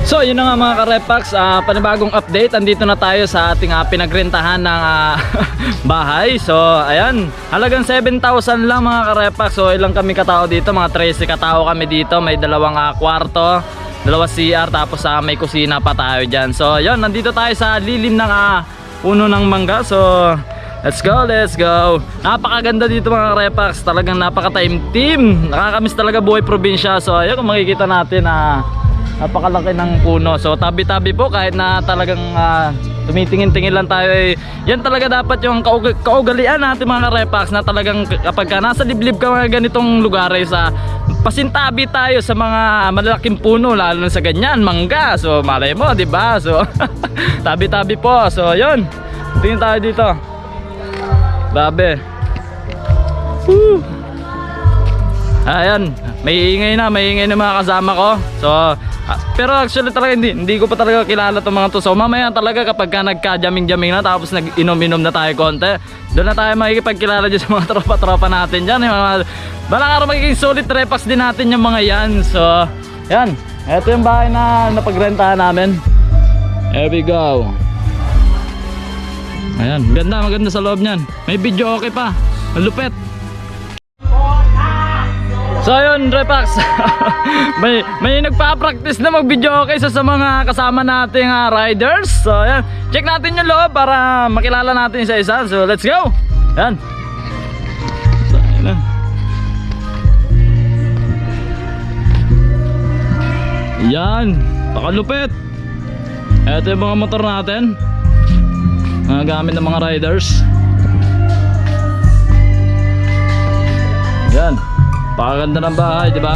So yun na nga mga ka-Repax, panibagong update. Andito na tayo sa ating pinagrentahan ng bahay. So ayan, halagang 7,000 lang mga ka-Repax. So ilang kami katao dito, mga 13 katao kami dito. May dalawang kwarto, dalawa CR, tapos may kusina pa tayo dyan. So yun, nandito tayo sa lilim ng puno ng mangga. So let's go, let's go. Napakaganda dito mga ka-Repax. Talagang napaka-time team. Nakakamiss talaga buhay probinsya. So ayun, kung makikita natin napakalaki ng puno. So tabi-tabi po, kahit na talagang tumitingin-tingin lang tayo yan talaga dapat yung kaugalian natin mga ka-Repax, na talagang kapag nasa liblib ka mga ganitong lugar pasintabi tayo sa mga malalaking puno, lalo na sa ganyan, mangga. So malay mo, di ba? So tabi-tabi po. So yun, tingin tayo dito. Grabe. Ayan, may ingay na mga kasama ko. So pero actually talaga hindi ko pa talaga kilala itong mga to. So mamaya talaga kapag nagka-jamming-jamming na, tapos nag-inom-inom na tayo konti, doon na tayo makikipagkilala dyan sa mga tropa-tropa natin dyan. Balang araw magiging solid Repax din natin yung mga yan. So yan, ito yung bahay na napagrentahan namin. Here we go. Ayan, maganda sa loob nyan. May video okay pa, malupet. So yun Repax, may nagpa-practice na mag-video okay sa mga kasama nating riders. So yan, check natin yung loob para makilala natin isa-isa. So let's go. Yan. So, yan. Yan, pakalupit. Ito yung mga motor natin, mga gamit ng mga riders. Yan, pakaganda ng bahay, di ba?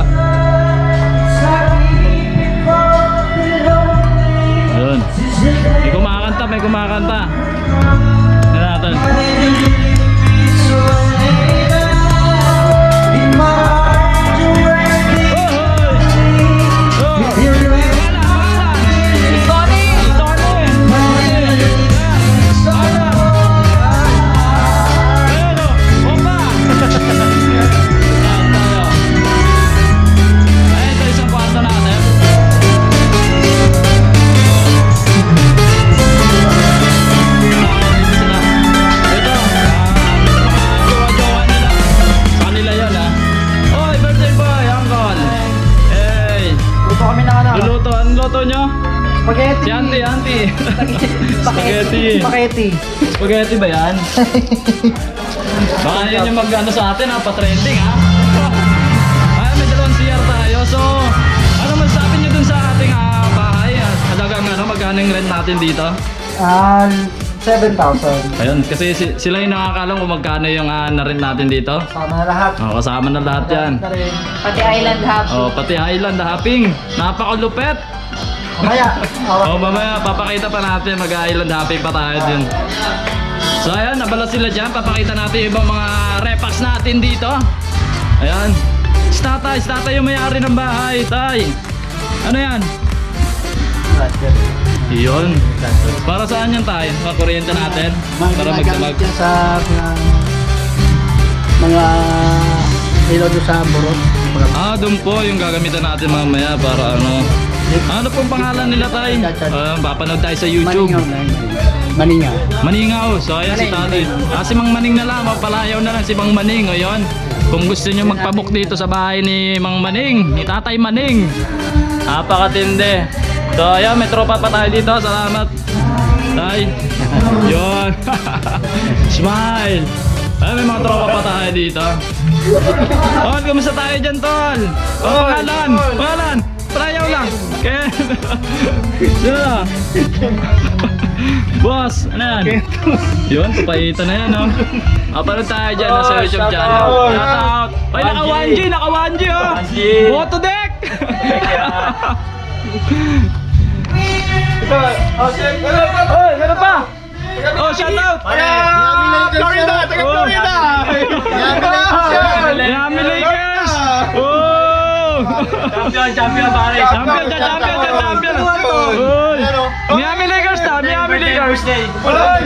Ayun. May kumakanta. Yan natin. Spaghetti. Si auntie. Spaghetti. Spaghetti ba yan? Baka yun yung mag-ano sa atin pa-trending Ay, may dalawang CR tayo. So, ano masasabi nyo dun sa ating bahay? Halagang magkano yung rent natin dito? 7,000. Ayun, kasi sila yung nakakalam kung magkano yung na-rent natin dito. Kasama na lahat. Kasama na lahat yan. Pati island hopping. Pati island hopping. Napakalupet. Mamaya papakita pa natin, mag-island hopping pa tayo dun. So ayan, nabala sila dyan. Papakita natin yung ibang mga Repax natin dito. Ayan, si tatay yung may-ari ng bahay. Tay, ano yan? Yun. Para saan yan tayo? Mga kuryente natin? Para magdamag sa mga ilaw sa burot. Doon po yung gagamitan natin mamaya para ano pong pangalan nila tayo? Papanood tayo sa YouTube. Maningaw. So ayan si tatay. Si Mang Maning na lang, mapalayaw na lang si Mang Maning. O yun, kung gusto nyo magpabook dito sa bahay ni Mang Maning, ni Tatay Maning, napakatindi. So ayan, may tropa pa tayo dito. Salamat tay. Yun. Smile. Ayan, may mga tropa pa tayo dito. Tol, kumusta tayo dyan, Tol? Pangalan Palayaw lang. Ken. Sino? Boss, ano yan? Yun, papayita na yan, Apanood tayo dyan sa YouTube channel. Shout out. Ay, naka 1G, Motodeck. Meron pa. Shout out. Florida, taga Florida. Miami Lakers. Champion pare. Champion. Miami Lakers. Wala.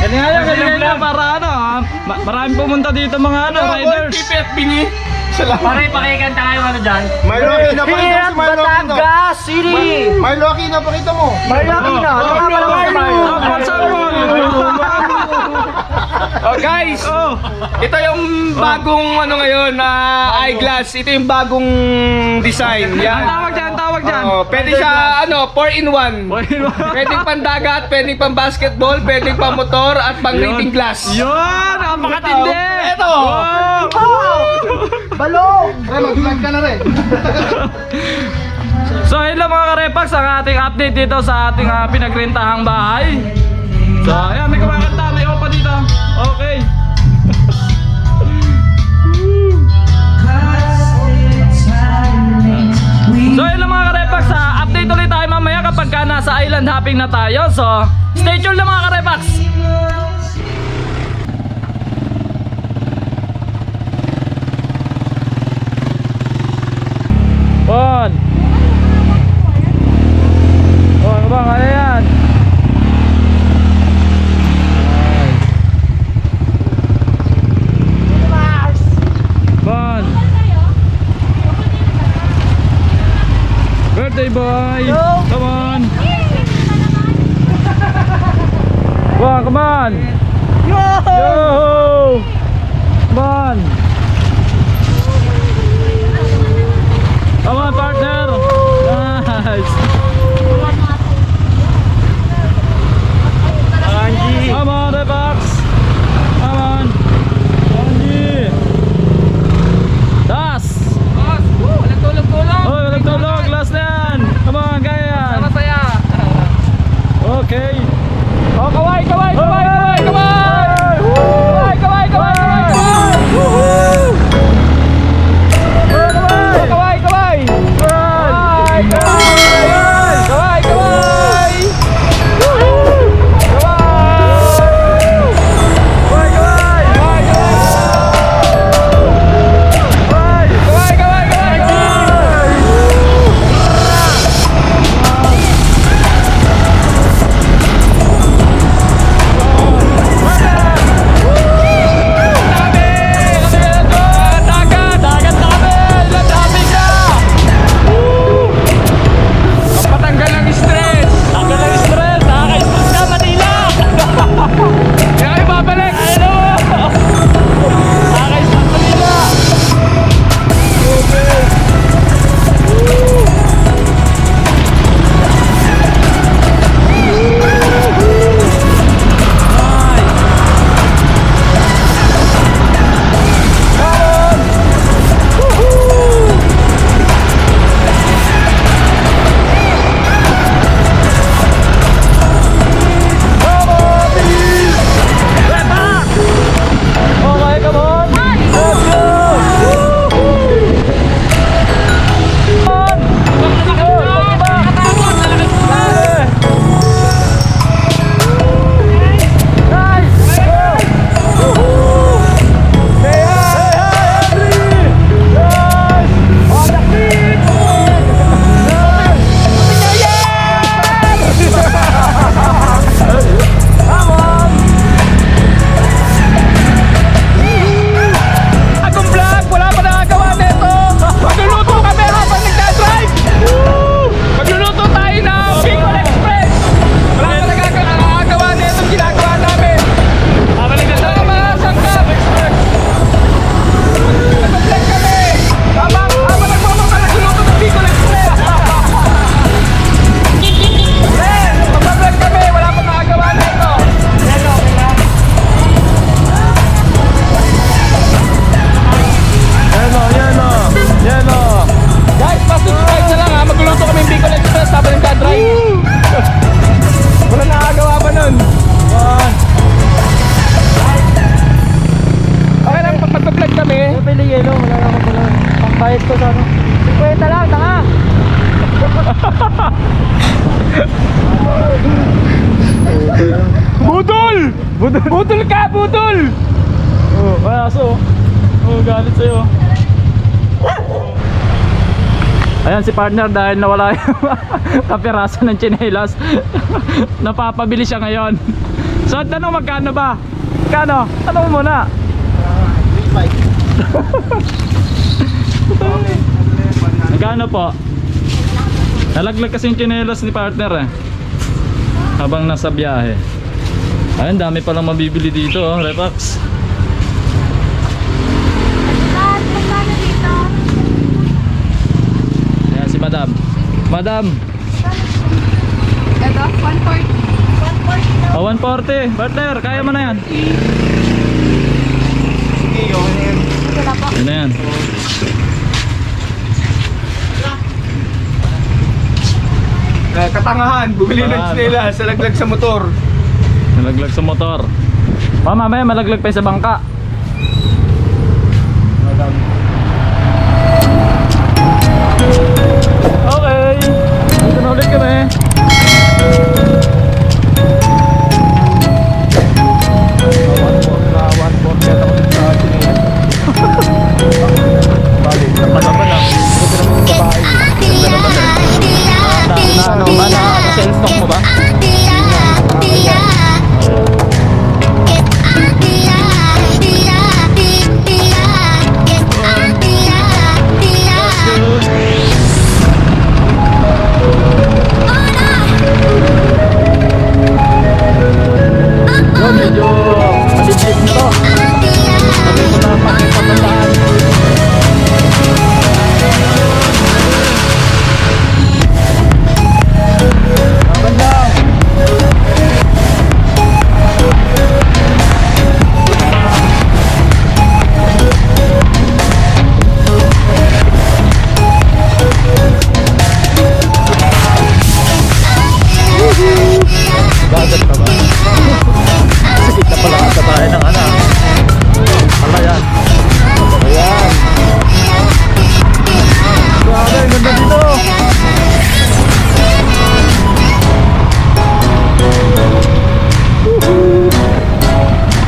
Galingan nyo para ano ha. Maraming pumunta dito mga ano, riders. Pare, pakikanta kayo ano dyan. Marlocky na pakita mo si Marlocky. City! Marlocky na pakita mo. Marlocky na! Oh guys, ito yung bagong ano ngayon na eyeglass. Ito yung bagong design. Yan. Tawag dyan! Oh, pwede siya ano, 4-in-1. Pwedeng pandagat, pwedeng pang basketball, pwedeng pang motor at pang reading glass. Yun! Napakatindi! Ito. Balong! Mag-vlog ka na rin. So hello mga karepax, ang ating update dito sa ating pinagrentahang bahay. So ayan, may kumakanta, may opa dito. Okay. So hello mga karepax, update ulit tayo mamaya kapag nasa island hopping na tayo. So stay tuned lang mga karepax. Bon. Oh, bang, ano yan? Bon. Birthday boy. Come on. Bon, come on. Yo! Come on. Come on, partner. Nice. Come on, the box. Come on. Angie. Das. Walang tulog-tulog. Oh, walang tulog. Last na yan. Come on, kaya yan. Masaya. Okay. Oh, kaway. Kaway. Budol ka, budol! Oh, may aso. Oh, galit sa'yo. Ayan si partner dahil nawala yung kapirasan ng tsinelas. Napapabili siya ngayon. So tanong magkano ba? Kano? Tanong mo muna. Magkano po? Nalaglag kasi yung tsinelas ni partner eh. Habang nasa biyahe. Ayun, dami palang mabibili dito oh, Repax. Ayan si Madam. Madam. Ito, 140. 140. Oh, 140. Partner, kaya mo na yan. Sige, yun yan. Wala po. Yun na yan. Katangahan, bumili ng tsinelas sa laglag sa motor. Nalaglag sa motor. Mamaya malaglag pa sa bangka. Okay. Dito na ulit kami. Ano ba na sales stock mo ba? Yo, medyo maligid na to. Sabi ko na pakipagandaan. Dagat ka ba? Kita pala ka tayo ng anak. Pala yan. Ayan. Grabe, ganda dito.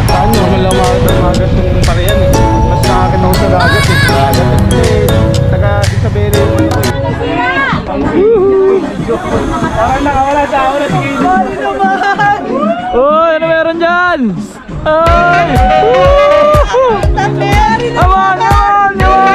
Saan nyo? Malawakan ng magat ng pariyan eh. Mas nakakit ako sa dagat eh. Dagat eh. Taga Isabela yun. Parang nakawala sa ako na sige. Uy, ano meron dyan? Ay! Woo! Aman, aman, aman!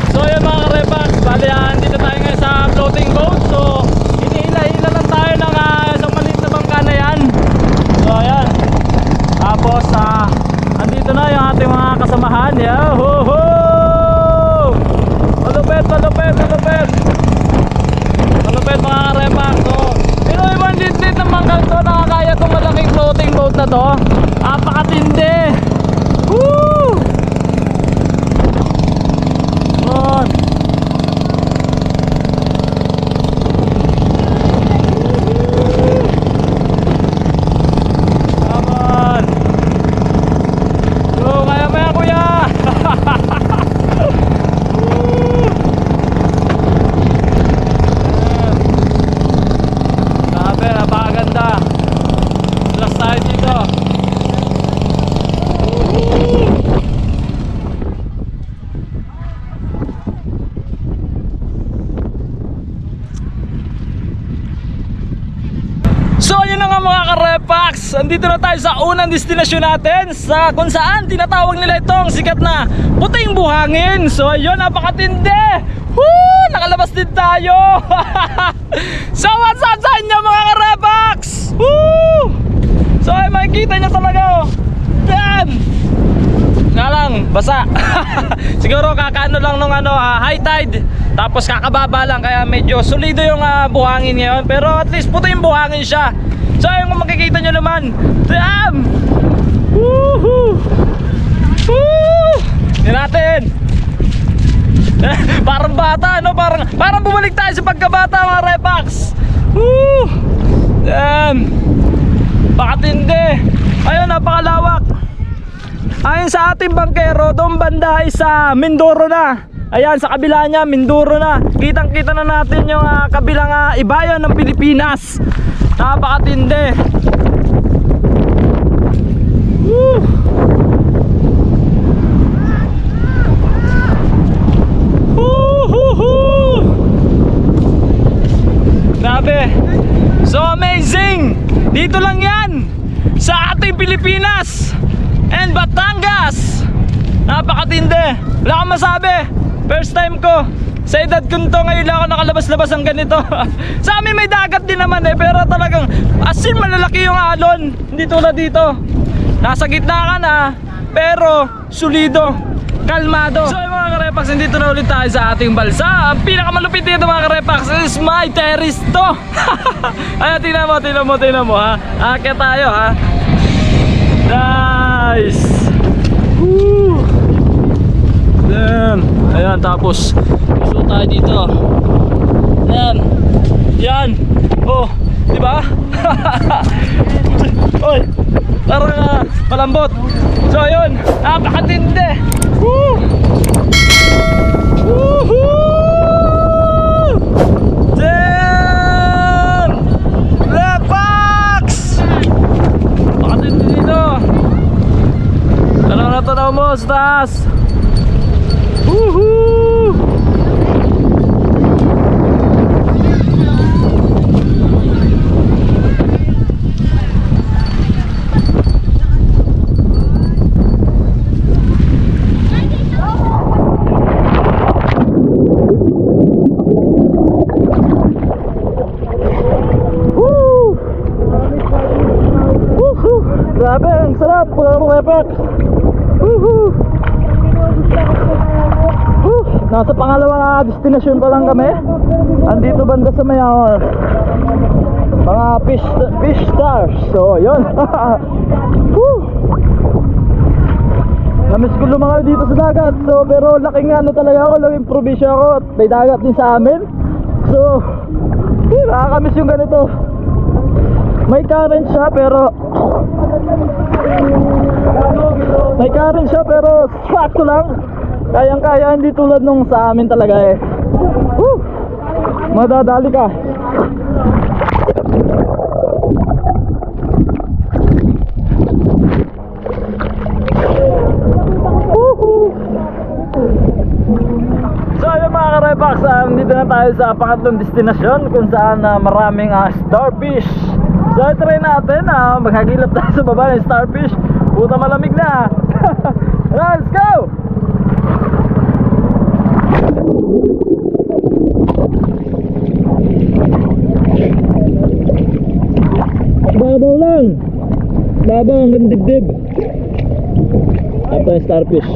So yun mga karepax, bali dito tayo ngayon sa floating boat. So hinihila-hila lang tayo ng isang maliit na bangka na yan. So ayan. Tapos andito na yung ating mga kasamahan. Yahoo! Malupet, malupet, malupet. Malupet mga karepax. So pero ibang lit-lit ng bangkang to, nakakaya itong malaking floating boat na to. Napakatindi. Woo! On. Come on. Go, maya-maya kuya. Sabi, napakaganda. Plus tayo dito. So yun na nga mga karepax, andito na tayo sa unang destinasyon natin, sa kung saan tinatawag nila itong sikat na puting buhangin. So ayun, napakatindi. Woo! Nakalabas din tayo. So what's up sa inyo mga karepax? Woo! So ay makikita nyo talaga oh. Yan! Nga lang, basa. Siguro kakaano lang nung high tide. Tapos kakababa lang, kaya medyo solido yung buhangin ngayon. Pero at least puto yung buhangin siya. So yung makikita nyo naman, damn! Woohoo! Woo! Yan natin. Parang bata, no? Parang bumalik tayo sa pagkabata mga repax. Woo! Damn! Pakatindi. Ayun, napakalawak. Ayon sa ating bangkero, doon banda ay sa Mindoro na. Ayan, sa kabila niya, Mindoro na. Kitang-kita na natin yung kabilang ibayan ng Pilipinas. Napakatindi. Woo! Woo-hoo-hoo! Grabe. So amazing. Dito lang yan sa ating Pilipinas and Batangas. Napakatindi. Wala akong masabi. First time ko sa edad ko nito, ngayon lang ako nakalabas-labas ng ganito. Sa amin may dagat din naman pero talagang as in malalaki yung alon. Hindi tulad dito. Nasa gitna ka na pero solido, kalmado. So yung mga karepax, nandito na ulit tayo sa ating balsa. Ang pinakamalupit dito mga karepax is my terrace to. Ayan, tingnan mo ha. Akit tayo ha. Nice. Woo. Then, ayan, tapos gusto tayo dito. Yan. Oh, di ba? Oy, parang malambot. So ayun, napakatindi. Woo! Woohoo! Damn! Lepax! Napakatindi dito. Tanaw mo sa taas. Woohoo! Grabe, ang sarap. Pag-repek. Nasa pangalawang destination pa lang kami. Andito banda sa Mayawar. Mga fish stars. So, yun. Namiss ko lumangaw dito sa dagat. So, pero laking ano talaga ako. Laking probinsya ako. May dagat din sa amin. So, nakakamiss yung ganito. May current siya pero sakto lang. Kayang-kaya, hindi tulad nung sa amin talaga eh. Woo! Madadali ka. So ayun mga karepax, dito na tayo sa pangatlong destinasyon kung saan maraming starfish. So try natin maghagilap tayo sa baba ng starfish. Puta, malamig na. Let's go! Babaw lang. Babaw hanggang dibdib. Ito yung starfish.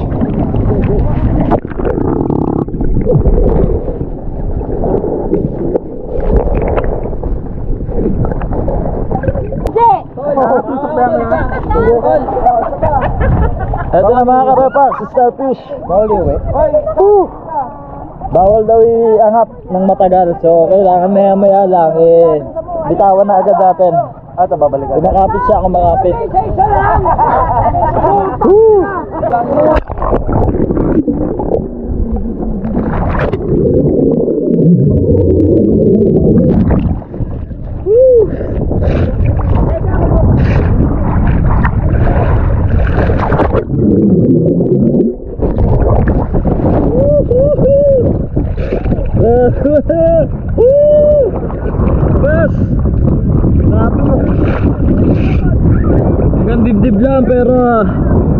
Ito na mga karepax, starfish. Bawal yun eh. Bawal daw iangat ng matagal. So kailangan maya lang bitawan na agad natin. Ito babalikan. Kumakapit siya, kumakapit. Bes! Hanggang dibdib lang pero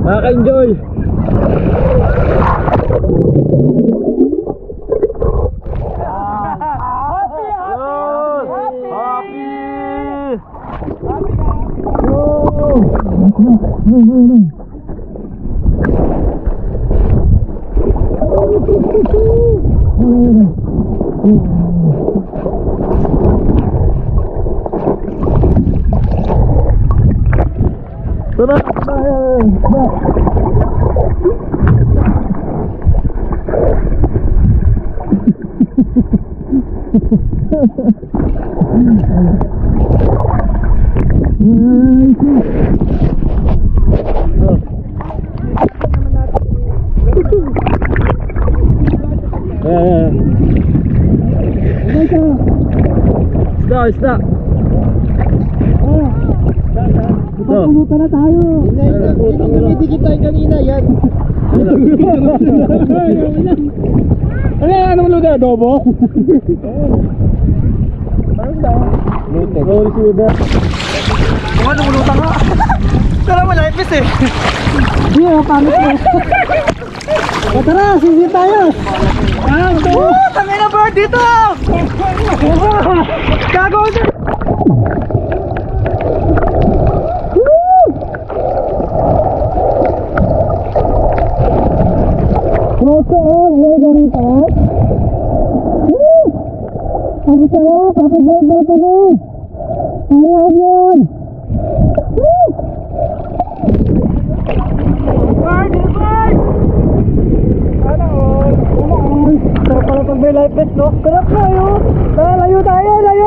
nakaka-enjoy. Isda. Pulutan na tayo. Yung lumidikit tayo kanina, yan. Ano lugar? Adobo? Lutek. Oh, receiver. Ano lumulutan ka? Tara mo, life eh. Hindi, pangit mo. Tara, sisi tayo. Tangay na bird dito! Gago siya! Rosa, may ganito. Sabi sa'yo, papagod ko na. Ayaw yun. Bird! Sana all. Sarap pala pag may life vest, no? Sarap na yun. Layo tayo, layo.